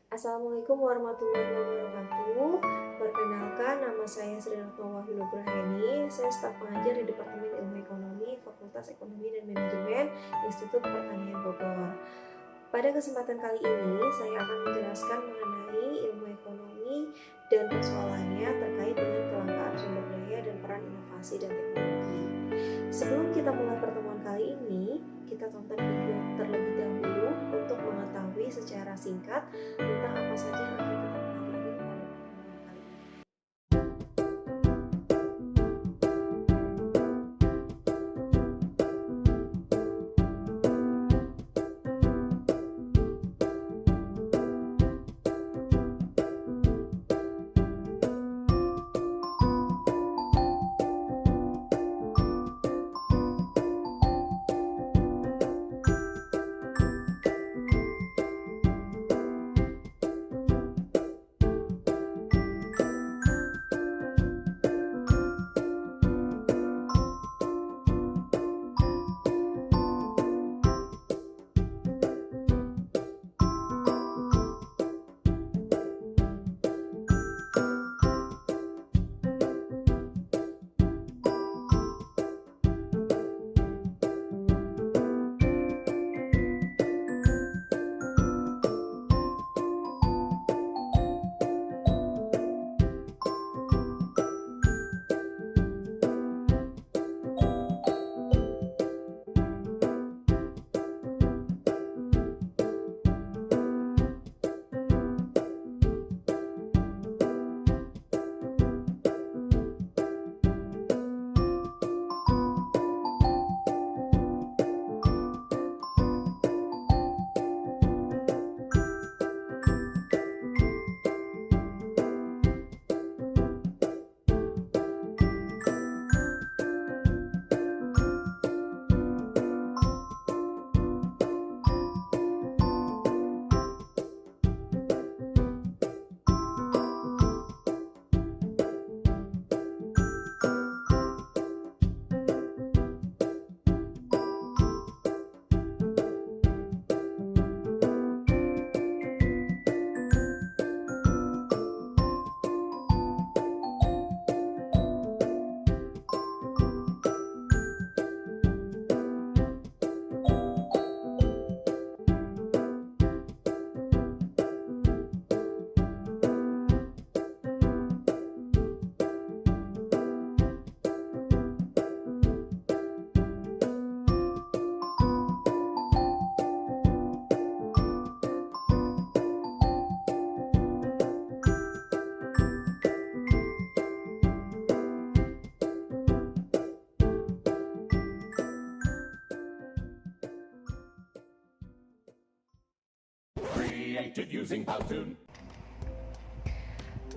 Assalamualaikum warahmatullahi wabarakatuh. Perkenalkan, nama saya Sri Retno Wahyu Nugraheni. Saya staf pengajar di Departemen Ilmu Ekonomi, Fakultas Ekonomi dan Manajemen, Institut Pertanian Bogor. Pada kesempatan kali ini, saya akan menjelaskan mengenai ilmu ekonomi dan persoalannya terkait dengan kelangkaan sumber daya dan peran inovasi dan teknologi. Sebelum kita mulai pertemuan kali ini, kita tonton video terlebih dahulu untuk mengetahui secara singkat tentang apa saja yang akan kita pelajari pada pertemuan kali ini.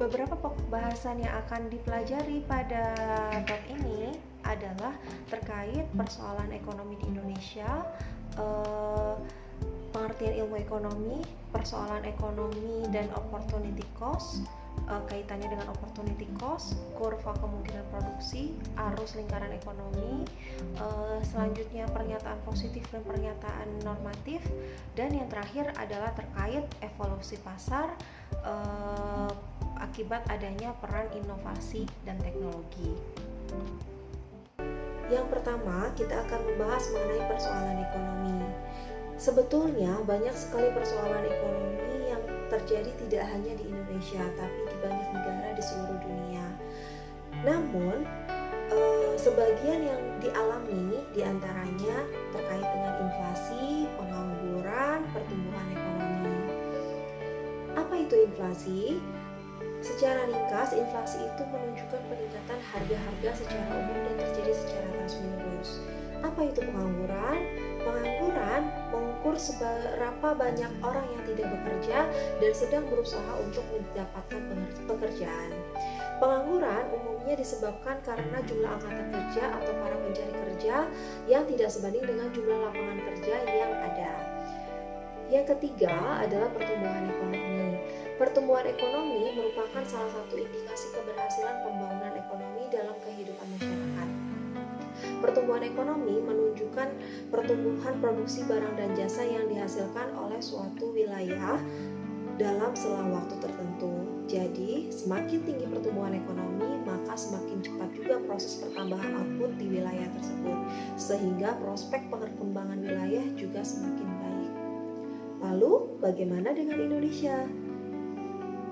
Beberapa pokok bahasan yang akan dipelajari pada bab ini adalah terkait persoalan ekonomi di Indonesia, pengertian ilmu ekonomi, persoalan ekonomi dan opportunity cost, kaitannya dengan opportunity cost, kurva kemungkinan produksi, arus lingkaran ekonomi, selanjutnya pernyataan positif dan pernyataan normatif, dan yang terakhir adalah terkait evolusi pasar akibat adanya peran inovasi dan teknologi. Yang pertama, kita akan membahas mengenai persoalan ekonomi. Sebetulnya banyak sekali persoalan ekonomi yang terjadi tidak hanya di Indonesia, tapi di banyak negara di seluruh dunia. Namun, sebagian yang dialami diantaranya terkait dengan inflasi, pengangguran, pertumbuhan ekonomi. Apa itu inflasi? Secara ringkas, inflasi itu menunjukkan peningkatan harga-harga secara umum dan terjadi secara terus-menerus. Apa itu pengangguran? Pengangguran mengukur seberapa banyak orang yang tidak bekerja dan sedang berusaha untuk mendapatkan pekerjaan. Pengangguran umumnya disebabkan karena jumlah angkatan kerja atau para pencari kerja yang tidak sebanding dengan jumlah lapangan kerja yang ada. Yang ketiga adalah pertumbuhan ekonomi. Pertumbuhan ekonomi merupakan salah satu indikasi keberhasilan pembangunan ekonomi dalam kehidupan masyarakat. Pertumbuhan ekonomi menunjukkan pertumbuhan produksi barang dan jasa yang dihasilkan oleh suatu wilayah dalam selang waktu tertentu. Jadi, semakin tinggi pertumbuhan ekonomi, maka semakin cepat juga proses pertambahan output di wilayah tersebut, sehingga prospek perkembangan wilayah juga semakin baik. Lalu, bagaimana dengan Indonesia?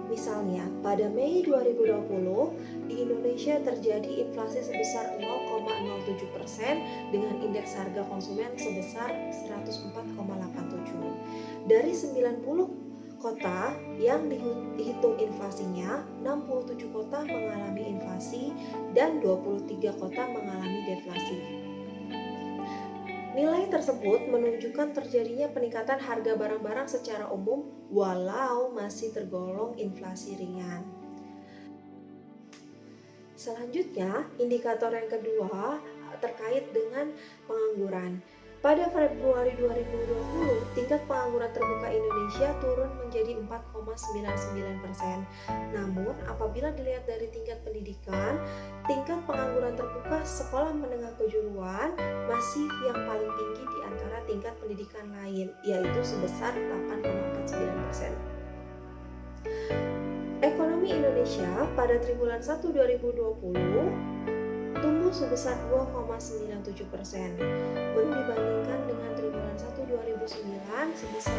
Misalnya, pada Mei 2020, di Indonesia terjadi inflasi sebesar 0,07% dengan indeks harga konsumen sebesar 104,87. Dari 90 kota yang dihitung inflasinya, 67 kota mengalami inflasi dan 23 kota mengalami deflasi. Nilai tersebut menunjukkan terjadinya peningkatan harga barang-barang secara umum walau masih tergolong inflasi ringan. Selanjutnya, indikator yang kedua terkait dengan pengangguran. Pada Februari 2020, tingkat pengangguran terbuka Indonesia turun menjadi 4,99%. Namun, apabila dilihat dari tingkat pendidikan, tingkat pengangguran terbuka sekolah menengah kejuruan masih yang paling tinggi di antara tingkat pendidikan lain, yaitu sebesar 8,49%. Ekonomi Indonesia pada triwulan 1 2020 tumbuh sebesar 2,97%, dibandingkan dengan triwulan 1 2009 sebesar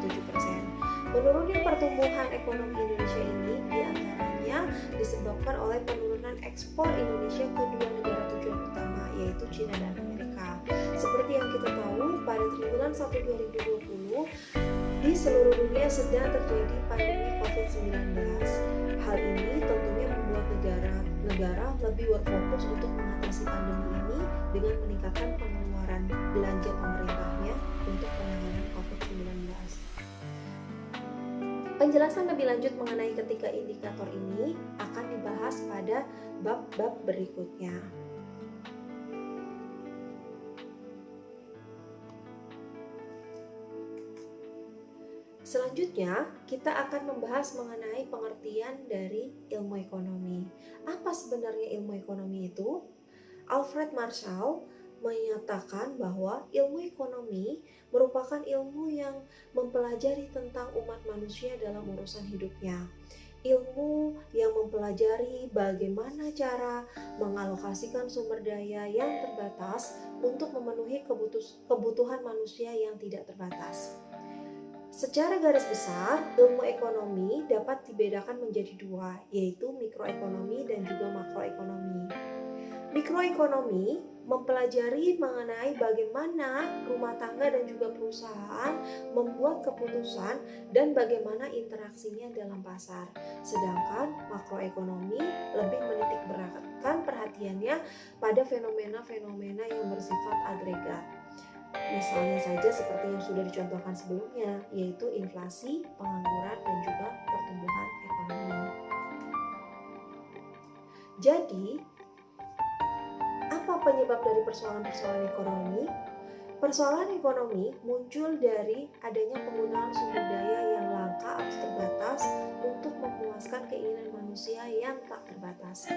5,07%. Menurunnya pertumbuhan ekonomi Indonesia ini diantaranya disebabkan oleh penurunan ekspor Indonesia ke dua negara tujuan utama, yaitu China dan Amerika. Seperti yang kita tahu, pada triwulan 1 2020 di seluruh dunia sedang terjadi pandemi COVID-19. Hal ini tentunya membuat negara lebih berfokus untuk mengatasi pandemi ini dengan meningkatkan pengeluaran belanja pemerintahnya untuk penanganan COVID-19. Penjelasan lebih lanjut mengenai ketiga indikator ini akan dibahas pada bab-bab berikutnya. Selanjutnya, kita akan membahas mengenai pengertian dari ilmu ekonomi. Apa sebenarnya ilmu ekonomi itu? Alfred Marshall menyatakan bahwa ilmu ekonomi merupakan ilmu yang mempelajari tentang umat manusia dalam urusan hidupnya. Ilmu yang mempelajari bagaimana cara mengalokasikan sumber daya yang terbatas untuk memenuhi kebutuhan manusia yang tidak terbatas. Secara garis besar, ilmu ekonomi dapat dibedakan menjadi dua, yaitu mikroekonomi dan juga makroekonomi. Mikroekonomi mempelajari mengenai bagaimana rumah tangga dan juga perusahaan membuat keputusan dan bagaimana interaksinya dalam pasar. Sedangkan makroekonomi lebih menitik beratkan perhatiannya pada fenomena-fenomena yang bersifat agregat. Misalnya saja seperti yang sudah dicontohkan sebelumnya, yaitu inflasi, pengangguran, dan juga pertumbuhan ekonomi. Jadi, apa penyebab dari persoalan-persoalan ekonomi? Persoalan ekonomi muncul dari adanya penggunaan sumber daya yang langka atau terbatas untuk memuaskan keinginan manusia yang tak terbatas.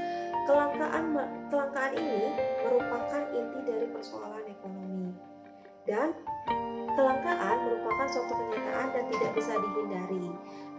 Kelangkaan ini merupakan inti dari persoalan ekonomi. Dan kelangkaan merupakan suatu kenyataan dan tidak bisa dihindari,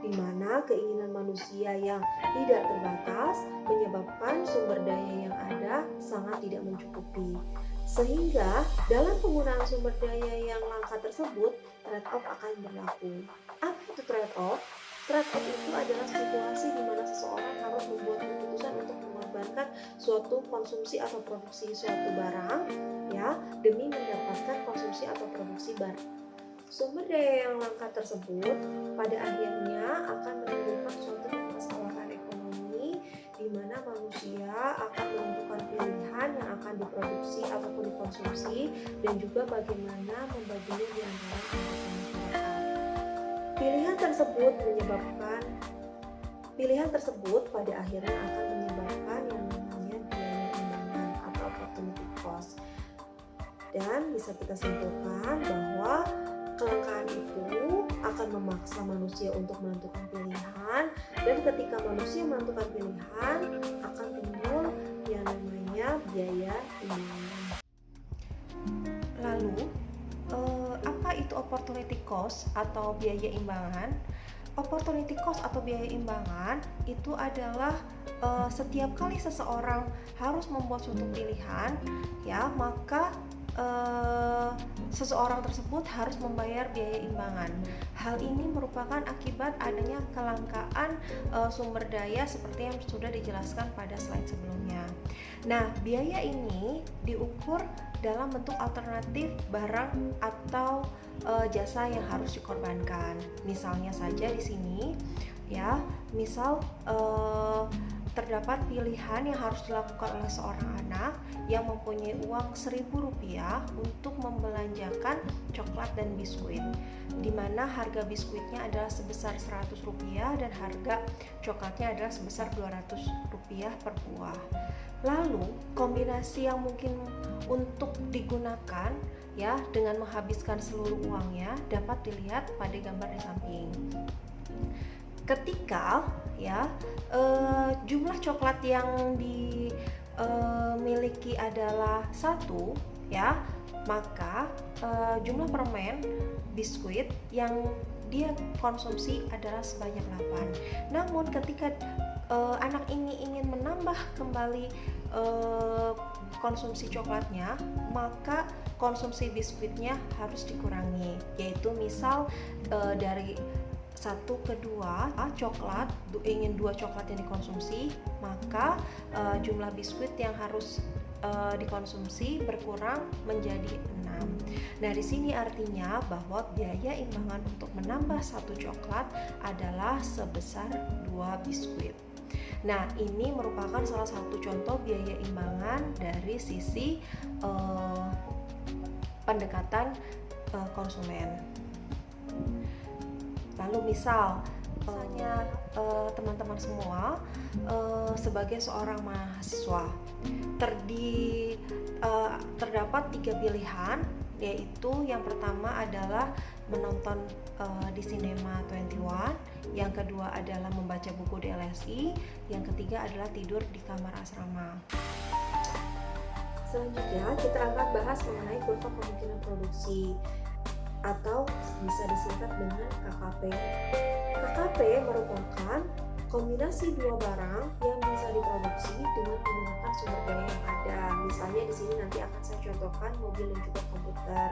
di mana keinginan manusia yang tidak terbatas menyebabkan sumber daya yang ada sangat tidak mencukupi. Sehingga dalam penggunaan sumber daya yang langka tersebut, trade-off akan berlaku. Apa itu trade-off? Trade-off itu adalah situasi di mana seseorang harus membuat keputusan untuk mengorbankan suatu konsumsi atau produksi suatu barang, ya, demi mendapatkan konsumsi atau produksi barang. Sumber daya yang langka tersebut pada akhirnya akan menimbulkan suatu permasalahan ekonomi di mana manusia akan menentukan pilihan yang akan diproduksi ataupun dikonsumsi dan juga bagaimana membaginya di antara anggota masyarakat. Pilihan tersebut pada akhirnya akan menyebabkan yang namanya biaya imbangan atau opportunity cost. Dan bisa kita simpulkan bahwa kelangkaan itu akan memaksa manusia untuk menentukan pilihan, dan ketika manusia menentukan pilihan akan timbul yang namanya biaya imbangan. Lalu, apa itu opportunity cost atau biaya imbangan? opportunity cost atau biaya imbangan itu adalah setiap kali seseorang harus membuat suatu pilihan, ya, maka seseorang tersebut harus membayar biaya imbangan. Hal ini merupakan akibat adanya kelangkaan sumber daya seperti yang sudah dijelaskan pada slide sebelumnya. Nah, biaya ini diukur dalam bentuk alternatif barang atau jasa yang harus dikorbankan. Misalnya saja di sini, ya, misal terdapat pilihan yang harus dilakukan oleh seorang anak yang mempunyai uang Rp1.000 untuk membelanjakan coklat dan biskuit, di mana harga biskuitnya adalah sebesar Rp100 dan harga coklatnya adalah sebesar Rp200 per buah. Lalu kombinasi yang mungkin untuk digunakan, ya, dengan menghabiskan seluruh uangnya dapat dilihat pada gambar di samping. Ketika, ya, jumlah coklat yang dimiliki adalah 1, ya, maka jumlah permen biskuit yang dia konsumsi adalah sebanyak 8. Namun ketika anak ini ingin menambah kembali konsumsi coklatnya, maka konsumsi biskuitnya harus dikurangi, yaitu misal dari 1 ke 2 coklat, ingin 2 coklat yang dikonsumsi, maka jumlah biskuit yang harus dikonsumsi berkurang menjadi 6. Nah, di sini artinya bahwa biaya imbangan untuk menambah 1 coklat adalah sebesar 2 biskuit. Nah, ini merupakan salah satu contoh biaya imbangan dari sisi pendekatan konsumen. Lalu misalnya teman-teman semua sebagai seorang mahasiswa terdapat 3 pilihan, yaitu yang pertama adalah menonton di Cinema 21, yang kedua adalah membaca buku di LSI, yang ketiga adalah tidur di kamar asrama. Selanjutnya kita akan bahas mengenai kurva kemungkinan produksi atau bisa disingkat dengan KKP. KKP merupakan kombinasi 2 barang yang bisa diproduksi dengan menggunakan sumber daya yang ada. Misalnya di sini nanti akan saya contohkan mobil dan juga komputer.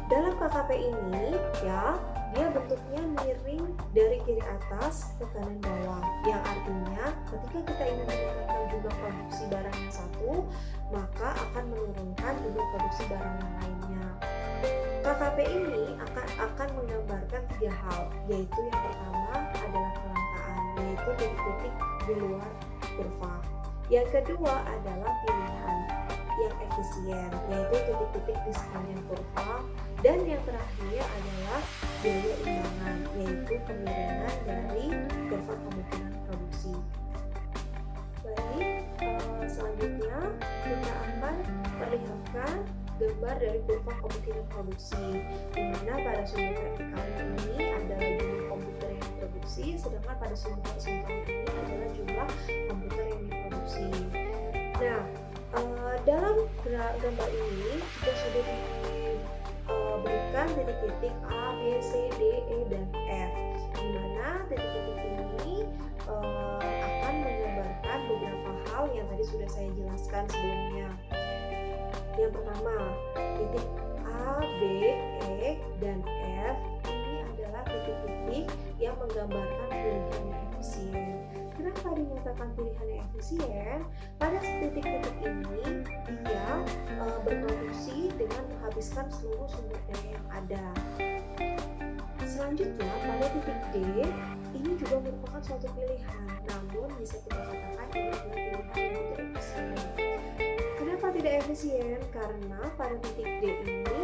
Dalam KKP ini, ya, dia bentuknya miring dari kiri atas ke kanan bawah, yang artinya ketika kita ingin meningkatkan jumlah produksi barang yang satu, maka akan menurunkan jumlah produksi barang yang lainnya. KKP ini akan menggambarkan 3 hal, yaitu yang pertama adalah kelangkaan, yaitu titik-titik di luar kurva. Yang kedua adalah pilihan yang efisien, yaitu titik-titik di sepanjang kurva. Dan yang terakhir adalah biaya imbangan, yaitu kemiringan dari kurva kemungkinan produksi. Baik, selanjutnya kita akan perlihatkan gambar dari kurva kemungkinan produksi, di mana pada sumber vertikalnya ini adalah jumlah komputer yang diproduksi, sedangkan pada sumber horizontalnya ini adalah jumlah komputer yang diproduksi. Nah, dalam gambar ini juga sudah diberikan titik-titik A, B, C, D, E, dan F, di mana titik-titik ini akan menggambarkan beberapa hal yang tadi sudah saya jelaskan sebelumnya. Yang pertama, titik A, B, E, dan F ini adalah titik-titik yang menggambarkan pilihan yang efisien. Kenapa dinyatakan pilihan yang efisien? Pada titik-titik ini dia berproduksi dengan menghabiskan seluruh sumber daya yang ada. Selanjutnya pada titik D ini juga merupakan suatu pilihan, namun bisa kita katakan ini adalah pilihan yang tidak efisien. Kenapa tidak efisien? Karena pada titik D ini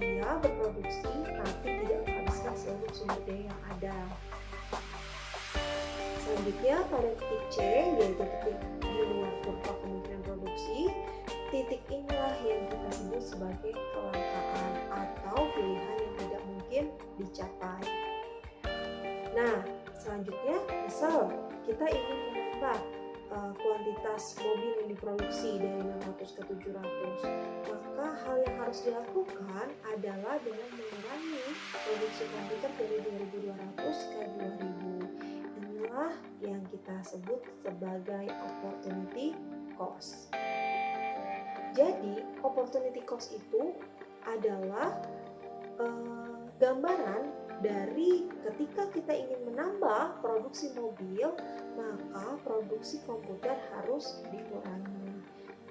dia berproduksi tapi tidak menghabiskan seluruh sumber daya yang ada. Selanjutnya pada titik C, yaitu titik di luar kurva kemungkinan produksi, titik inilah yang kita sebut sebagai kelangkaan atau pilihan yang tidak mungkin dicapai. Nah, selanjutnya misal kita ingin menambah kuantitas mobil yang diproduksi dari 600 ke 700, maka hal yang harus dilakukan adalah dengan mengurangi produksi komputer dari 2200 kita sebut sebagai opportunity cost. Jadi, opportunity cost itu adalah gambaran dari ketika kita ingin menambah produksi mobil, maka produksi komputer harus dikurangi.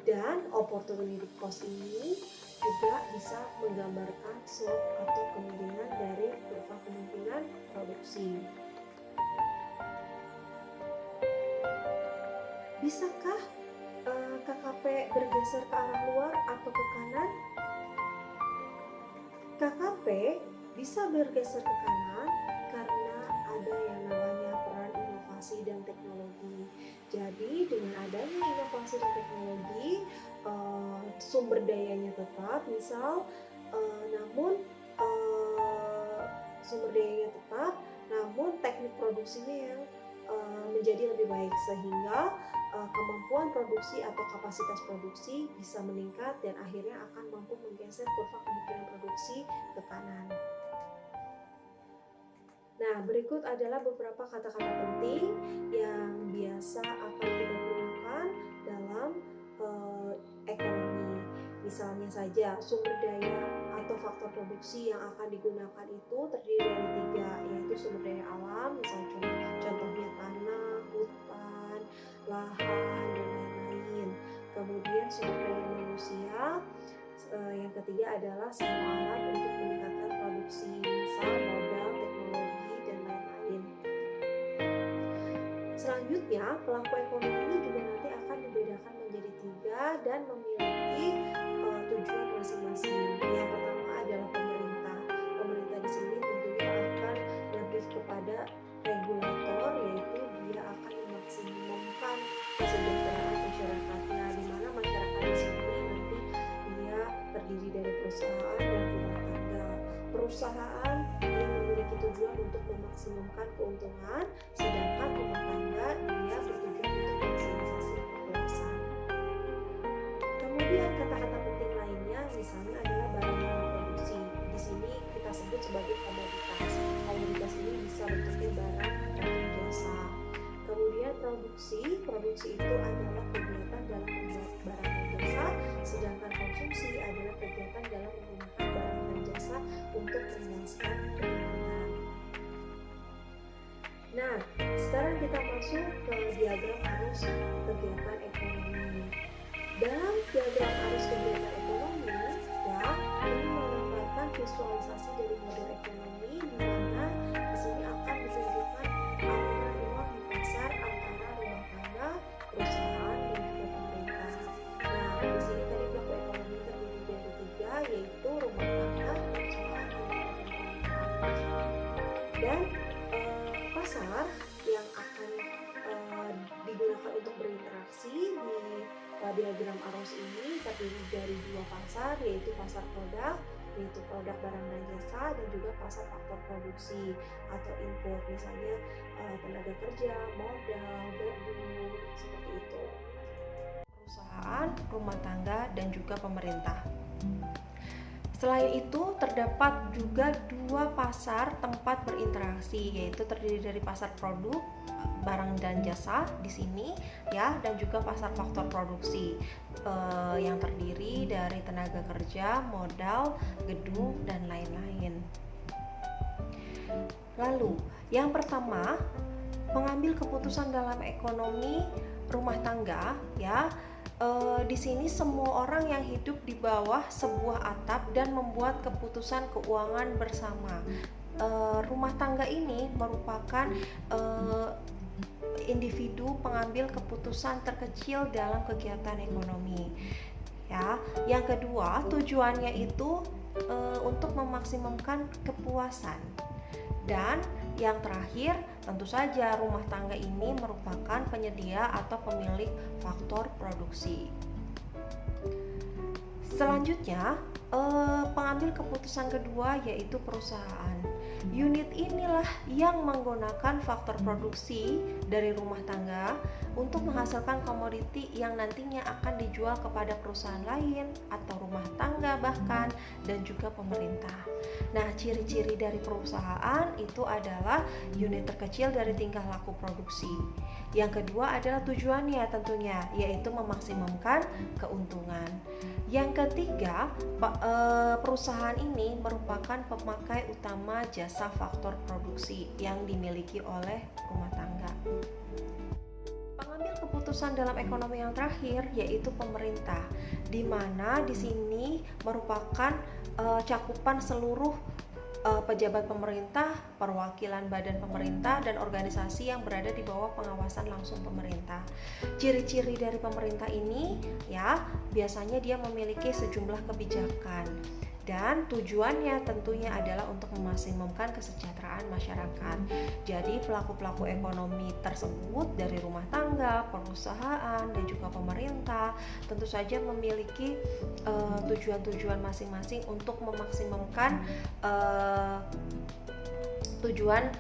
Dan opportunity cost ini juga bisa menggambarkan slope atau kemungkinan dari kurva kemungkinan produksi. Bisakah KKP bergeser ke arah luar atau ke kanan? KKP bisa bergeser ke kanan karena ada yang namanya peran inovasi dan teknologi. Jadi dengan adanya inovasi dan teknologi, sumber dayanya tetap, sumber dayanya tetap, namun teknik produksinya yang menjadi lebih baik, sehingga kemampuan produksi atau kapasitas produksi bisa meningkat dan akhirnya akan mampu menggeser kurva kemungkinan produksi ke kanan. Nah, berikut adalah beberapa kata-kata penting yang biasa akan kita gunakan dalam ekonomi. Misalnya saja, sumber daya atau faktor produksi yang akan digunakan itu terdiri dari 3, yaitu sumber daya alam, misalnya contohnya tanah, hutan, lahan, dan lain-lain. Kemudian sumber daya manusia, yang ketiga adalah semua alat untuk meningkatkan produksi, misal modal, teknologi, dan lain-lain. Selanjutnya, pelaku ekonomi juga nanti akan dibedakan menjadi 3 dan memiliki tujuan masing-masing. Yang pertama adalah pemerintah. Pemerintah di sini tentunya akan lebih kepada regulator, yaitu dia akan memaksimumkan kesejahteraan masyarakatnya, di mana masyarakat di sini nanti dia terdiri dari perusahaan dan rumah tangga. Perusahaan yang memiliki tujuan untuk memaksimumkan keuntungan, sedangkan rumah tangga dia bertujuan untuk maksimisasi kepuasan. Kemudian kata-kata penting lainnya misalnya adalah barang yang diproduksi. Di sini kita sebut sebagai komoditas. Komoditas ini bisa bentuknya barang atau jasa. Kemudian produksi itu adalah kegiatan dalam membuat barang dan jasa, sedangkan konsumsi adalah kegiatan dalam menggunakan barang dan jasa untuk memuaskan keinginan. Nah, sekarang kita masuk ke diagram arus kegiatan ekonomi. Dalam diagram arus kegiatan ekonomi, ini menggambarkan visualisasi dari model ekonomi, di mana di sini akan ditunjukkan aliran uang di pasar antara rumah tangga, perusahaan, dan juga pemerintah. Nah, di sini tadi pelaku ekonomi terdiri dari 3, yaitu rumah tangga, perusahaan, dan juga pemerintah. Dan pasar yang akan digunakan untuk berinteraksi di diagram arus ini terdiri dari 2 pasar, yaitu pasar produk, yaitu produk barang dan jasa, dan juga pasar faktor produksi atau input, misalnya tenaga kerja, modal, gedung, seperti itu. Perusahaan, rumah tangga, dan juga pemerintah. Selain itu, terdapat juga 2 pasar tempat berinteraksi, yaitu terdiri dari pasar produk, barang dan jasa di sini ya, dan juga pasar faktor produksi yang terdiri dari tenaga kerja, modal, gedung, dan lain-lain. Lalu, yang pertama, pengambil keputusan dalam ekonomi rumah tangga ya. Di sini semua orang yang hidup di bawah sebuah atap dan membuat keputusan keuangan bersama. Rumah tangga ini merupakan individu pengambil keputusan terkecil dalam kegiatan ekonomi. Ya, yang kedua, tujuannya itu untuk memaksimumkan kepuasan. Dan yang terakhir, tentu saja rumah tangga ini merupakan penyedia atau pemilik faktor produksi. Selanjutnya, pengambil keputusan kedua yaitu perusahaan. Unit inilah yang menggunakan faktor produksi dari rumah tangga untuk menghasilkan komoditi yang nantinya akan dijual kepada perusahaan lain atau rumah tangga bahkan, dan juga pemerintah. Nah, ciri-ciri dari perusahaan itu adalah unit terkecil dari tingkah laku produksi. Yang kedua adalah tujuannya tentunya, yaitu memaksimumkan keuntungan. Yang ketiga, perusahaan ini merupakan pemakai utama jasa faktor produksi yang dimiliki oleh rumah tangga. Pengambil keputusan dalam ekonomi yang terakhir yaitu pemerintah, di mana di sini merupakan cakupan seluruh pejabat pemerintah, perwakilan badan pemerintah, dan organisasi yang berada di bawah pengawasan langsung pemerintah. Ciri-ciri dari pemerintah ini ya biasanya dia memiliki sejumlah kebijakan dan tujuannya tentunya adalah untuk memaksimumkan kesejahteraan masyarakat. Jadi pelaku-pelaku ekonomi tersebut dari rumah tangga, perusahaan, dan juga pemerintah tentu saja memiliki tujuan-tujuan masing-masing untuk memaksimumkan tujuan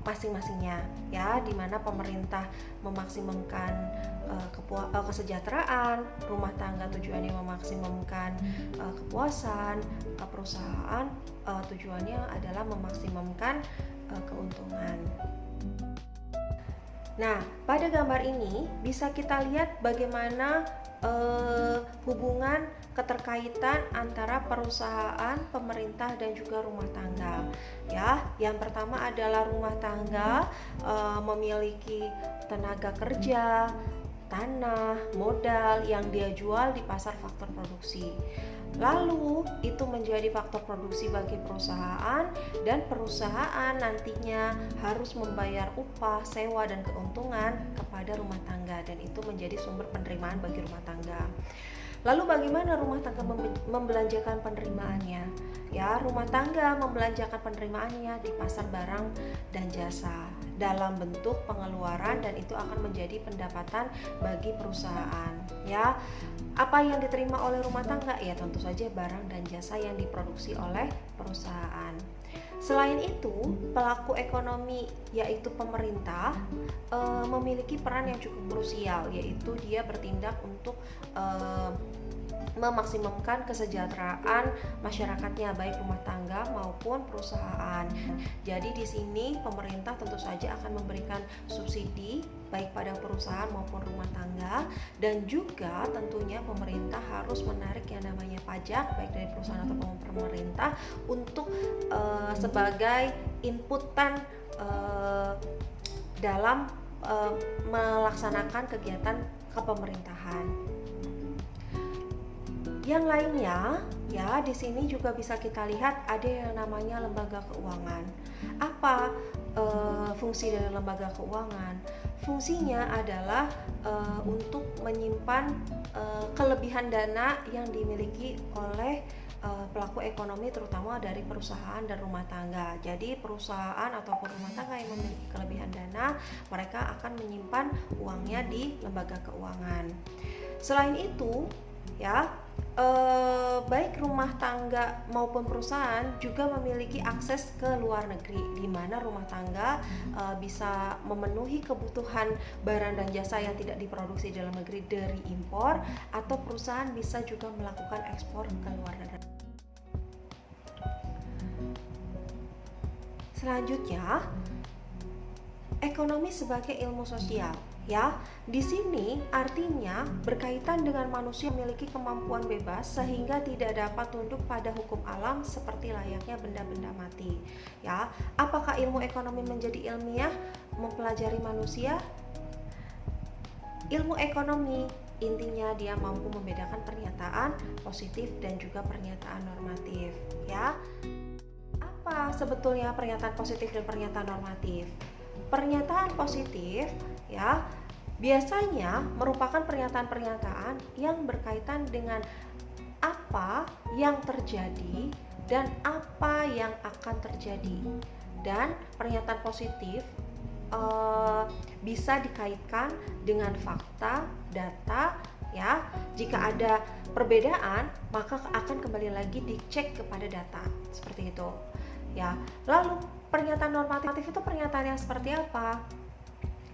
masing-masingnya ya, di mana pemerintah memaksimumkan kesejahteraan, rumah tangga tujuannya memaksimumkan kepuasan, perusahaan tujuannya adalah memaksimumkan keuntungan. Nah, pada gambar ini bisa kita lihat bagaimana hubungan keterkaitan antara perusahaan, pemerintah, dan juga rumah tangga. Ya, yang pertama adalah rumah tangga memiliki tenaga kerja, tanah, modal yang dia jual di pasar faktor produksi. Lalu itu menjadi faktor produksi bagi perusahaan, dan perusahaan nantinya harus membayar upah, sewa, dan keuntungan kepada rumah tangga, dan itu menjadi sumber penerimaan bagi rumah tangga. Lalu bagaimana rumah tangga membelanjakan penerimaannya? Ya, rumah tangga membelanjakan penerimaannya di pasar barang dan jasa dalam bentuk pengeluaran, dan itu akan menjadi pendapatan bagi perusahaan. Ya, apa yang diterima oleh rumah tangga? Ya, tentu saja barang dan jasa yang diproduksi oleh perusahaan. Selain itu, pelaku ekonomi yaitu pemerintah memiliki peran yang cukup krusial, yaitu dia bertindak untuk memaksimumkan kesejahteraan masyarakatnya, baik rumah tangga maupun perusahaan. Jadi di sini pemerintah tentu saja akan memberikan subsidi baik pada perusahaan maupun rumah tangga, dan juga tentunya pemerintah harus menarik yang namanya pajak baik dari perusahaan ataupun pemerintah untuk sebagai inputan dalam melaksanakan kegiatan kepemerintahan. Yang lainnya, ya di sini juga bisa kita lihat ada yang namanya lembaga keuangan. Apa fungsi dari lembaga keuangan? Fungsinya adalah untuk menyimpan kelebihan dana yang dimiliki oleh pelaku ekonomi, terutama dari perusahaan dan rumah tangga. Jadi perusahaan ataupun rumah tangga yang memiliki kelebihan dana, mereka akan menyimpan uangnya di lembaga keuangan. Selain itu, ya baik rumah tangga maupun perusahaan juga memiliki akses ke luar negeri, di mana rumah tangga bisa memenuhi kebutuhan barang dan jasa yang tidak diproduksi dalam negeri dari impor, atau perusahaan bisa juga melakukan ekspor ke luar negeri. Selanjutnya, ekonomi sebagai ilmu sosial. Ya, di sini artinya berkaitan dengan manusia memiliki kemampuan bebas sehingga tidak dapat tunduk pada hukum alam seperti layaknya benda-benda mati. Ya, apakah ilmu ekonomi menjadi ilmiah mempelajari manusia? Ilmu ekonomi intinya dia mampu membedakan pernyataan positif dan juga pernyataan normatif. Ya, apa sebetulnya pernyataan positif dan pernyataan normatif? Pernyataan positif ya biasanya merupakan pernyataan-pernyataan yang berkaitan dengan apa yang terjadi dan apa yang akan terjadi. Dan pernyataan positif bisa dikaitkan dengan fakta, data ya. Jika ada perbedaan, maka akan kembali lagi dicek kepada data. Seperti itu. Ya. Lalu pernyataan normatif itu pernyataan yang seperti apa?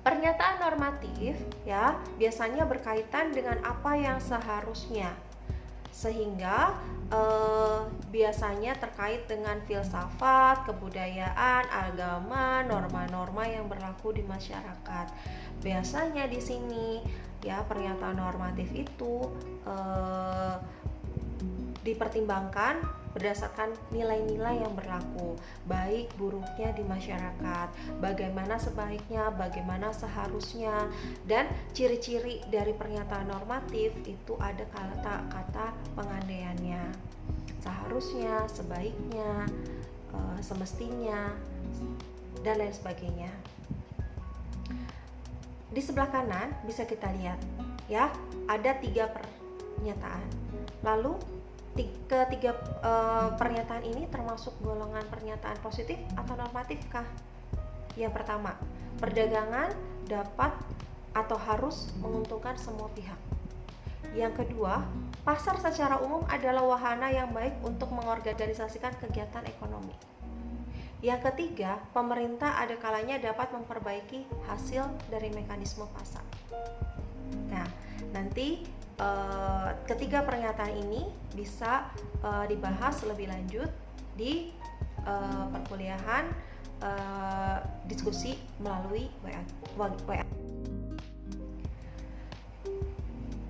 Pernyataan normatif ya biasanya berkaitan dengan apa yang seharusnya. sehingga biasanya terkait dengan filsafat, kebudayaan, agama, norma-norma yang berlaku di masyarakat. Biasanya di sini ya pernyataan normatif itu dipertimbangkan berdasarkan nilai-nilai yang berlaku, baik buruknya di masyarakat, bagaimana sebaiknya, bagaimana seharusnya, dan ciri-ciri dari pernyataan normatif itu ada kata-kata pengandaiannya, seharusnya, sebaiknya, semestinya, dan lain sebagainya. Di sebelah kanan bisa kita lihat ya, ada 3 pernyataan. Lalu ketiga pernyataan ini termasuk golongan pernyataan positif atau normatif kah? Yang pertama, perdagangan dapat atau harus menguntungkan semua pihak. Yang kedua, pasar secara umum adalah wahana yang baik untuk mengorganisasikan kegiatan ekonomi. Yang ketiga, pemerintah ada kalanya dapat memperbaiki hasil dari mekanisme pasar. Nah, nanti ketiga pernyataan ini bisa dibahas lebih lanjut di perkuliahan diskusi melalui WA.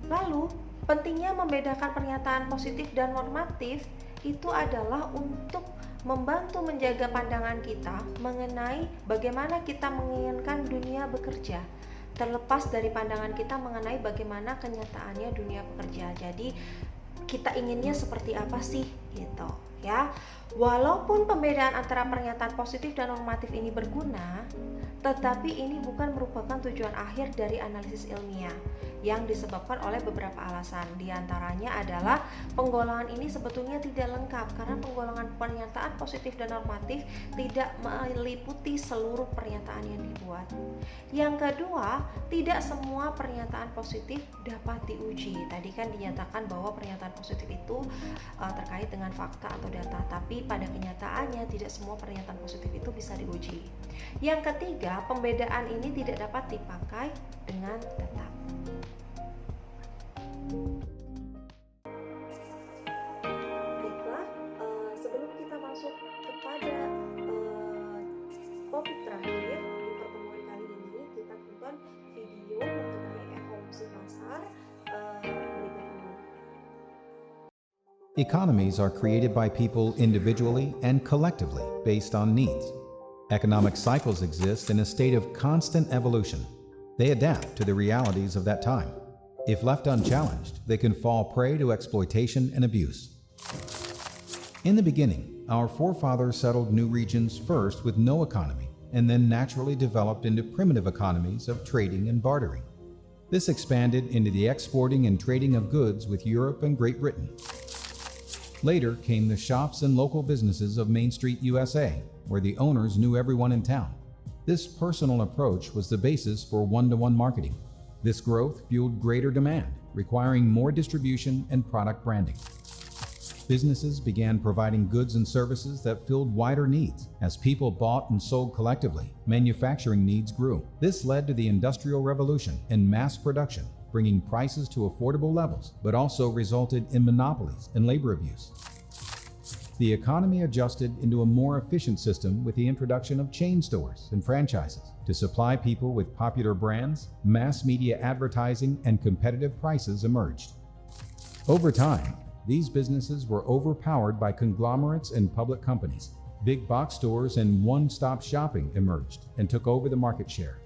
Lalu, pentingnya membedakan pernyataan positif dan normatif itu adalah untuk membantu menjaga pandangan kita mengenai bagaimana kita menginginkan dunia bekerja, terlepas dari pandangan kita mengenai bagaimana kenyataannya dunia bekerja. Jadi kita inginnya seperti apa sih gitu ya. Walaupun pembedaan antara pernyataan positif dan normatif ini berguna, tetapi ini bukan merupakan tujuan akhir dari analisis ilmiah yang disebabkan oleh beberapa alasan. Di antaranya adalah penggolongan ini sebetulnya tidak lengkap karena penggolongan pernyataan positif dan normatif tidak meliputi seluruh pernyataan yang dibuat. Yang kedua, tidak semua pernyataan positif dapat diuji. Tadi kan dinyatakan bahwa pernyataan positif itu terkait dengan fakta atau data, tapi pada kenyataannya tidak semua pernyataan positif itu bisa diuji. Yang ketiga, pembedaan ini tidak dapat dipakai dengan tetap. Baiklah, sebelum kita masuk kepada topik terakhir di pertemuan kali ini, kita tonton video mengenai ekonomi pasar berikut ini. Economies are created by people individually and collectively based on needs. Economic cycles exist in a state of constant evolution. They adapt to the realities of that time. If left unchallenged, they can fall prey to exploitation and abuse. In the beginning, our forefathers settled new regions first with no economy, and then naturally developed into primitive economies of trading and bartering. This expanded into the exporting and trading of goods with Europe and Great Britain. Later came the shops and local businesses of Main Street, USA, where the owners knew everyone in town. This personal approach was the basis for one-to-one marketing. This growth fueled greater demand, requiring more distribution and product branding. Businesses began providing goods and services that filled wider needs. As people bought and sold collectively, manufacturing needs grew. This led to the Industrial Revolution and mass production, bringing prices to affordable levels, but also resulted in monopolies and labor abuse. The economy adjusted into a more efficient system with the introduction of chain stores and franchises. To supply people with popular brands, mass media advertising and competitive prices emerged. Over time, these businesses were overpowered by conglomerates and public companies. Big box stores and one-stop shopping emerged and took over the market share.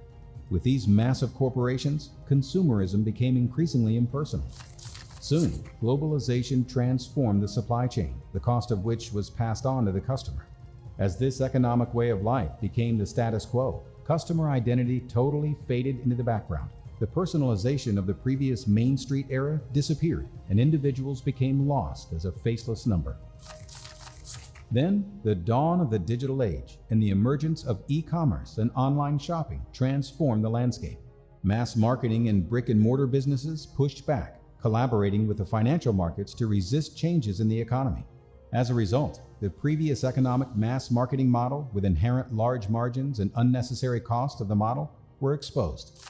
With these massive corporations, consumerism became increasingly impersonal. Soon, globalization transformed the supply chain, the cost of which was passed on to the customer. As this economic way of life became the status quo, customer identity totally faded into the background. The personalization of the previous Main Street era disappeared, and individuals became lost as a faceless number. Then, the dawn of the digital age and the emergence of e-commerce and online shopping transformed the landscape. Mass marketing and brick-and-mortar businesses pushed back, collaborating with the financial markets to resist changes in the economy. As a result, the previous economic mass marketing model with inherent large margins and unnecessary cost of the model were exposed.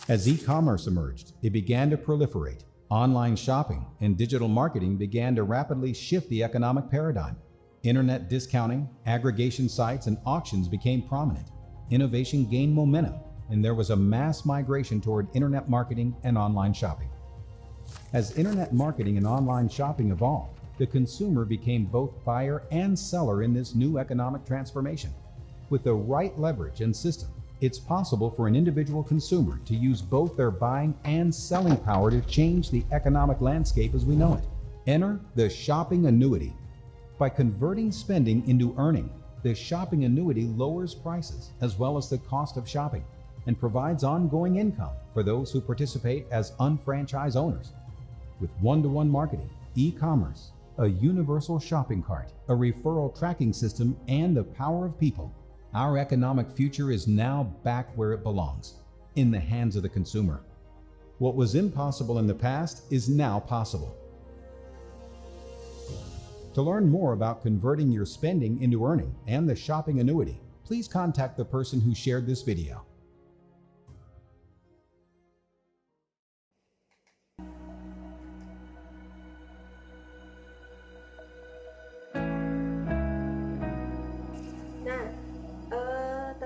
As e-commerce emerged, it began to proliferate, Online shopping and digital marketing began to rapidly shift the economic paradigm. Internet discounting, aggregation sites, and auctions became prominent. Innovation gained momentum, and there was a mass migration toward internet marketing and online shopping. As internet marketing and online shopping evolved, the consumer became both buyer and seller in this new economic transformation. With the right leverage and system, it's possible for an individual consumer to use both their buying and selling power to change the economic landscape as we know it. Enter the shopping annuity. By converting spending into earning, the shopping annuity lowers prices as well as the cost of shopping and provides ongoing income for those who participate as unfranchised owners. With one-to-one marketing, e-commerce, a universal shopping cart, a referral tracking system, and the power of people, our economic future is now back where it belongs, in the hands of the consumer. What was impossible in the past is now possible. To learn more about converting your spending into earning and the shopping annuity, please contact the person who shared this video.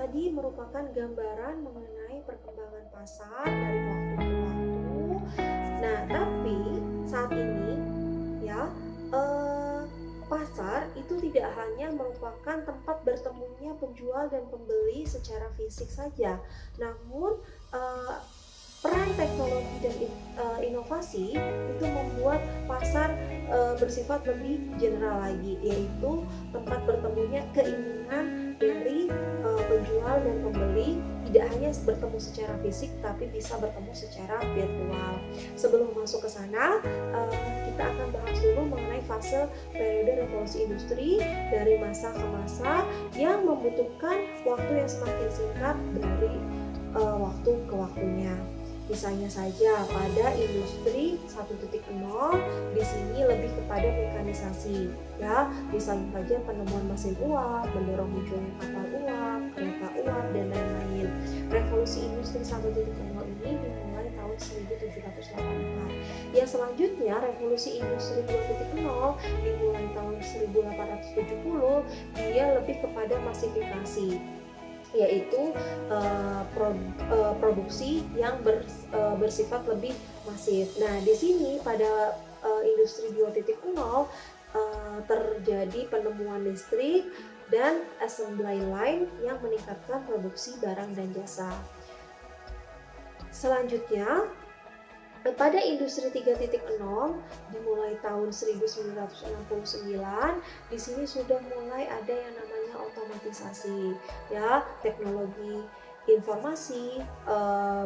Tadi merupakan gambaran mengenai perkembangan pasar dari waktu ke waktu. Nah, tapi saat ini ya, pasar itu tidak hanya merupakan tempat bertemunya penjual dan pembeli secara fisik saja, namun peran teknologi dan inovasi itu membuat pasar bersifat lebih general lagi, yaitu tempat bertemunya keinginan dari penjual dan pembeli tidak hanya bertemu secara fisik tapi bisa bertemu secara virtual. Sebelum masuk ke sana, kita akan bahas dulu mengenai fase periode revolusi industri dari masa ke masa yang membutuhkan waktu yang semakin singkat dari waktu ke waktunya. Misalnya saja pada industri 1.0 di sini lebih kepada mekanisasi, ya. Misalnya saja penemuan mesin uap, mendorong munculnya kapal uap, kereta uap, dan lain-lain. Revolusi industri 1.0 ini dimulai tahun 1784. Yang selanjutnya revolusi industri 2.0 dimulai tahun 1870, dia lebih kepada masifikasi, yaitu produksi yang bersifat lebih masif. Nah, di sini pada industri 2.0 terjadi penemuan listrik dan assembly line yang meningkatkan produksi barang dan jasa. Selanjutnya, pada industri 3.0 dimulai tahun 1969, di sini sudah mulai ada yang namanya otomatisasi, ya. Teknologi informasi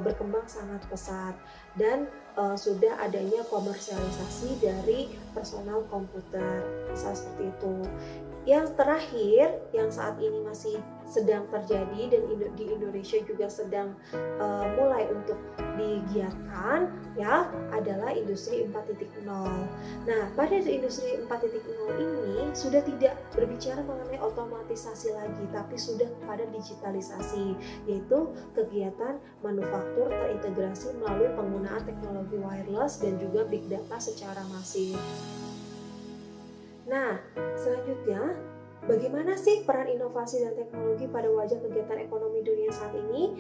berkembang sangat pesat dan sudah adanya komersialisasi dari personal komputer, misal seperti itu. Yang terakhir, yang saat ini masih sedang terjadi dan di Indonesia juga sedang mulai untuk digiatkan, ya, adalah industri 4.0. Nah, pada industri 4.0 ini sudah tidak berbicara mengenai otomatisasi lagi, tapi sudah kepada digitalisasi, yaitu kegiatan manufaktur terintegrasi melalui penggunaan teknologi wireless dan juga big data secara masif. Nah, selanjutnya, bagaimana sih peran inovasi dan teknologi pada wajah kegiatan ekonomi dunia saat ini?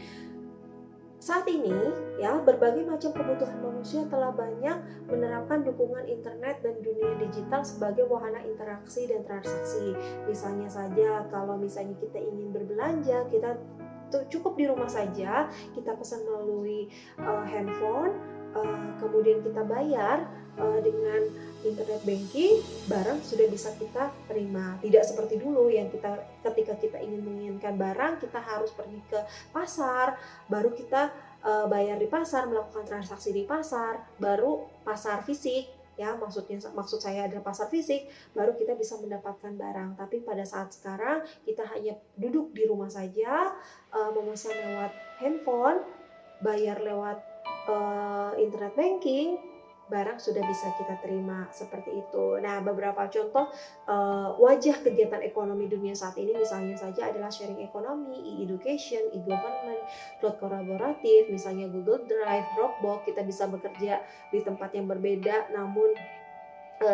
Saat ini, ya, berbagai macam kebutuhan manusia telah banyak menerapkan dukungan internet dan dunia digital sebagai wahana interaksi dan transaksi. Misalnya saja, kalau misalnya kita ingin berbelanja, kita cukup di rumah saja, kita pesan melalui handphone, kemudian kita bayar dengan internet banking, barang sudah bisa kita terima. Tidak seperti dulu yang ketika kita ingin menginginkan barang, kita harus pergi ke pasar, baru kita bayar di pasar, melakukan transaksi di pasar, baru pasar fisik, ya, maksud saya adalah pasar fisik, baru kita bisa mendapatkan barang. Tapi pada saat sekarang kita hanya duduk di rumah saja, memesan lewat handphone, bayar lewat internet banking, barang sudah bisa kita terima, seperti itu. Nah, beberapa contoh wajah kegiatan ekonomi dunia saat ini misalnya saja adalah sharing ekonomi, e-education, e-government, cloud kolaboratif, misalnya Google Drive, Dropbox. Kita bisa bekerja di tempat yang berbeda namun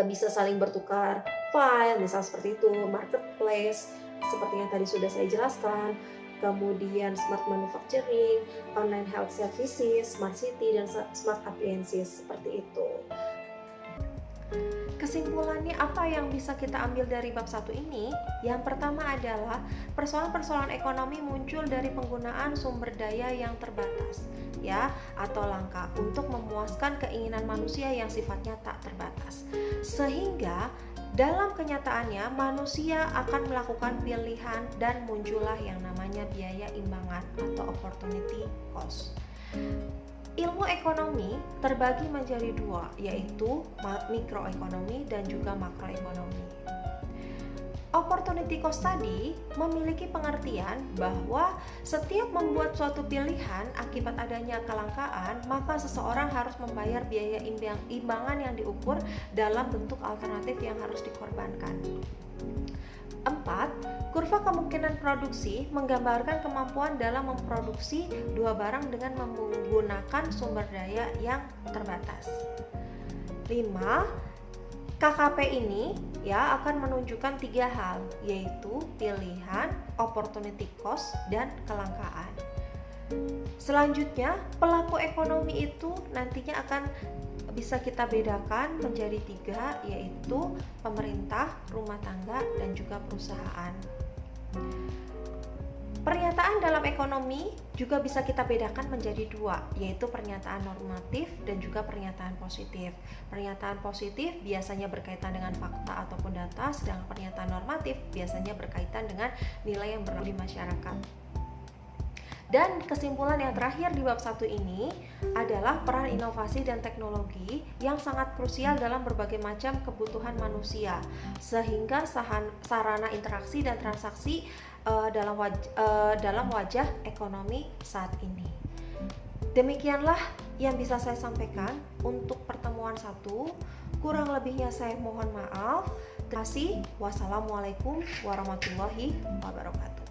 bisa saling bertukar file, misal seperti itu. Marketplace, seperti yang tadi sudah saya jelaskan. Kemudian smart manufacturing, online health services, smart city, dan smart appliances, seperti itu. Kesimpulannya apa yang bisa kita ambil dari bab 1 ini? Yang pertama adalah persoalan-persoalan ekonomi muncul dari penggunaan sumber daya yang terbatas, ya, atau langka untuk memuaskan keinginan manusia yang sifatnya tak terbatas. Sehingga dalam kenyataannya manusia akan melakukan pilihan dan muncullah yang namanya biaya imbangan atau opportunity cost. Ilmu ekonomi terbagi menjadi dua, yaitu mikroekonomi dan juga makroekonomi. Opportunity cost tadi memiliki pengertian bahwa setiap membuat suatu pilihan akibat adanya kelangkaan, maka seseorang harus membayar biaya imbangan yang diukur dalam bentuk alternatif yang harus dikorbankan. 4. Kurva kemungkinan produksi menggambarkan kemampuan dalam memproduksi dua barang dengan menggunakan sumber daya yang terbatas. 5. KKP ini ya akan menunjukkan 3 hal, yaitu pilihan, opportunity cost, dan kelangkaan. Selanjutnya, pelaku ekonomi itu nantinya akan bisa kita bedakan menjadi 3, yaitu pemerintah, rumah tangga, dan juga perusahaan. Pernyataan dalam ekonomi juga bisa kita bedakan menjadi 2, yaitu pernyataan normatif dan juga pernyataan positif. Pernyataan positif biasanya berkaitan dengan fakta ataupun data, sedangkan pernyataan normatif biasanya berkaitan dengan nilai yang berlaku di masyarakat. Dan kesimpulan yang terakhir di bab 1 ini adalah peran inovasi dan teknologi yang sangat krusial dalam berbagai macam kebutuhan manusia, sehingga sarana interaksi dan transaksi dalam wajah ekonomi saat ini. Demikianlah yang bisa saya sampaikan untuk pertemuan 1. Kurang lebihnya saya mohon maaf. Terima kasih. Wassalamualaikum warahmatullahi wabarakatuh.